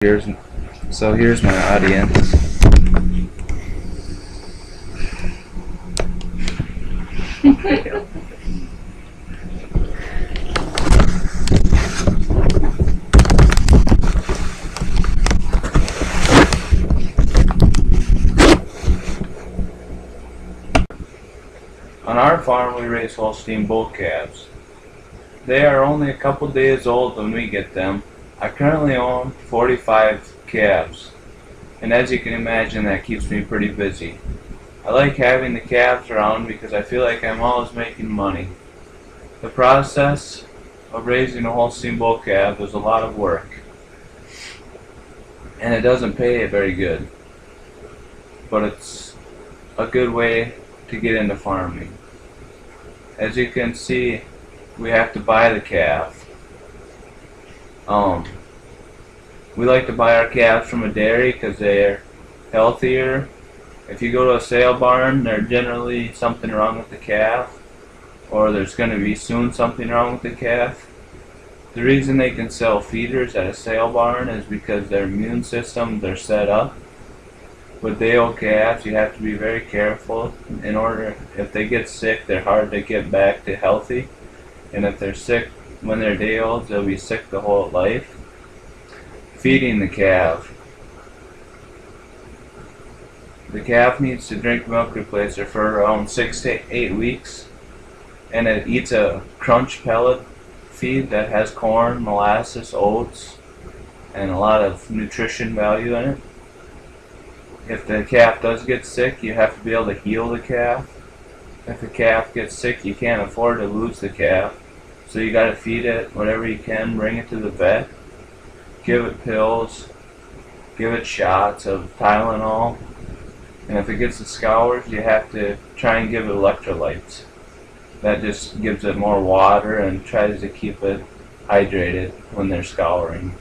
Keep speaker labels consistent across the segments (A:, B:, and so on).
A: Here's here's my audience. On our farm we raise Holstein bull calves. They are only a couple days old when we get them. I currently own 45 calves, and as you can imagine, that keeps me pretty busy. I like having the calves around because I feel like I'm always making money. The process of raising a Holstein bull calf is a lot of work, and it doesn't pay very good, but it's a good way to get into farming. As you can see, we have to buy the calf. We like to buy our calves from a dairy because they're healthier. If you go to a sale barn, there's generally something wrong with the calf, or there's going to be soon something wrong with the calf. The reason they can sell feeders at a sale barn is because their immune systems are set up. With day-old calves, you have to be very careful. If they get sick, they're hard to get back to healthy. And if they're sick when they're day-olds, they'll be sick the whole life. Feeding the calf. The calf needs to drink milk replacer for around 6 to 8 weeks, and it eats a crunch pellet feed that has corn, molasses, oats, and a lot of nutrition value in it. If the calf does get sick, you have to be able to heal the calf. If the calf gets sick, you can't afford to lose the calf, so you gotta feed it whatever you can, bring it to the vet, give it pills, give it shots of Tylenol, and if it gets the scours, you have to try and give it electrolytes. That just gives it more water and tries to keep it hydrated when they're scouring.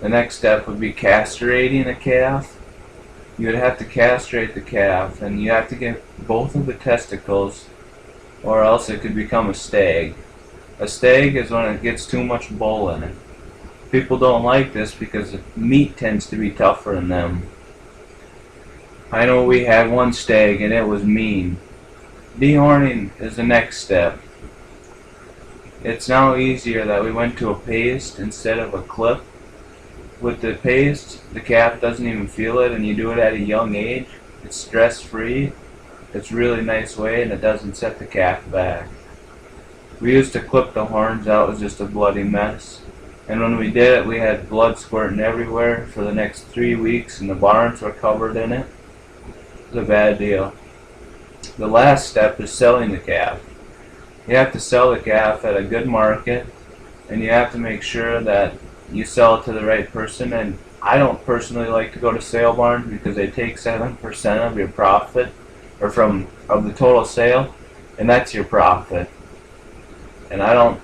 A: The next step would be castrating a calf. You would have to castrate the calf, and you have to get both of the testicles, or else it could become a stag. A stag is when it gets too much bull in it. People don't like this because the meat tends to be tougher in them. I know we had one stag and it was mean. Dehorning is the next step. It's now easier that we went to a paste instead of a clip. With the paste, the calf doesn't even feel it, and you do it at a young age. It's stress-free. It's a really nice way, and it doesn't set the calf back. We used to clip the horns out. It was just a bloody mess. And when we did it, we had blood squirting everywhere for the next 3 weeks, and the barns were covered in it. It was a bad deal. The last step is selling the calf. You have to sell the calf at a good market, and you have to make sure that you sell it to the right person. And I don't personally like to go to sale barns because they take 7% of your profit, or of the total sale, and that's your profit. And I don't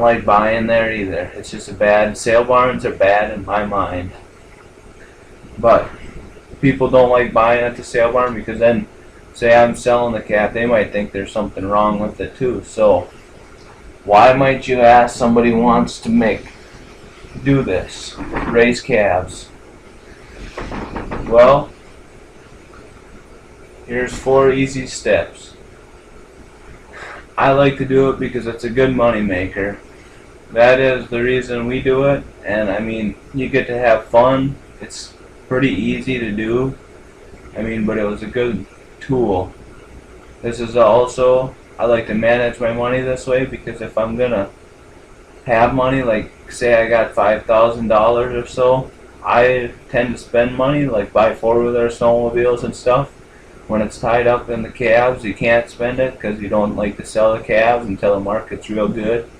A: like buying there either. It's just sale barns are bad in my mind. But people don't like buying at the sale barn because then, say I'm selling the calf, they might think there's something wrong with it too. So why might you ask somebody who wants to do this, raise calves? Well, here's 4 easy steps. I like to do it because it's a good money maker. That is the reason we do it, and I mean, you get to have fun. It's pretty easy to do. But it was a good tool. This is also, I like to manage my money this way because if I'm gonna have money, like say I got $5,000 or so, I tend to spend money, like buy 4-wheeler snowmobiles and stuff. When it's tied up in the calves, you can't spend it because you don't like to sell the calves until the market's real good.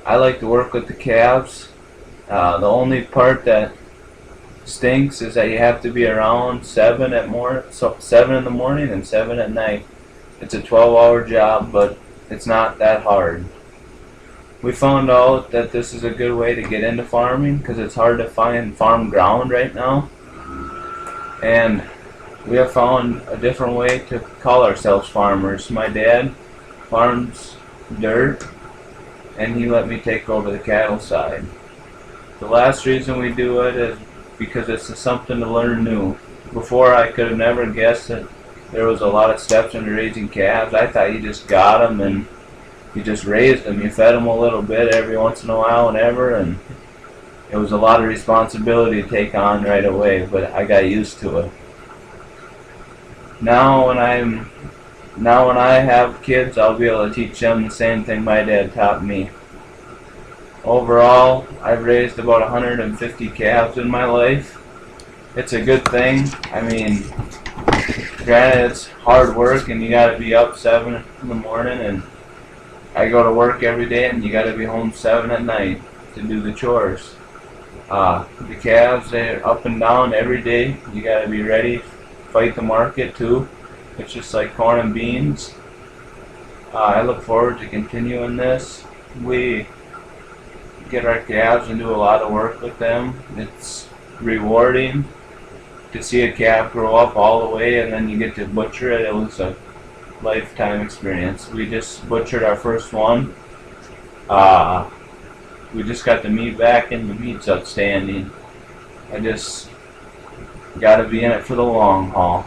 A: I like to work with the calves. The only part that stinks is that you have to be around 7 in the morning and 7 at night. It's a 12-hour job, but it's not that hard. We found out that this is a good way to get into farming because it's hard to find farm ground right now. And we have found a different way to call ourselves farmers. My dad farms dirt, and he let me take over the cattle side. The last reason we do it is because it's something to learn new. Before, I could have never guessed that there was a lot of steps into raising calves. I thought you just got them and you just raised them. You fed them a little bit every once in a while, whenever, and it was a lot of responsibility to take on right away, but I got used to it. Now when I have kids, I'll be able to teach them the same thing my dad taught me. Overall, I've raised about 150 calves in my life. It's a good thing. I mean, granted, it's hard work and you gotta be up 7 in the morning, and I go to work every day and you gotta be home 7 at night to do the chores. The calves, they're up and down every day. You gotta be ready, fight the market too. It's just like corn and beans. I look forward to continuing this. We get our calves and do a lot of work with them. It's rewarding to see a calf grow up all the way and then you get to butcher it. It was a lifetime experience. We just butchered our first one. We just got the meat back and the meat's outstanding. I just gotta be in it for the long haul.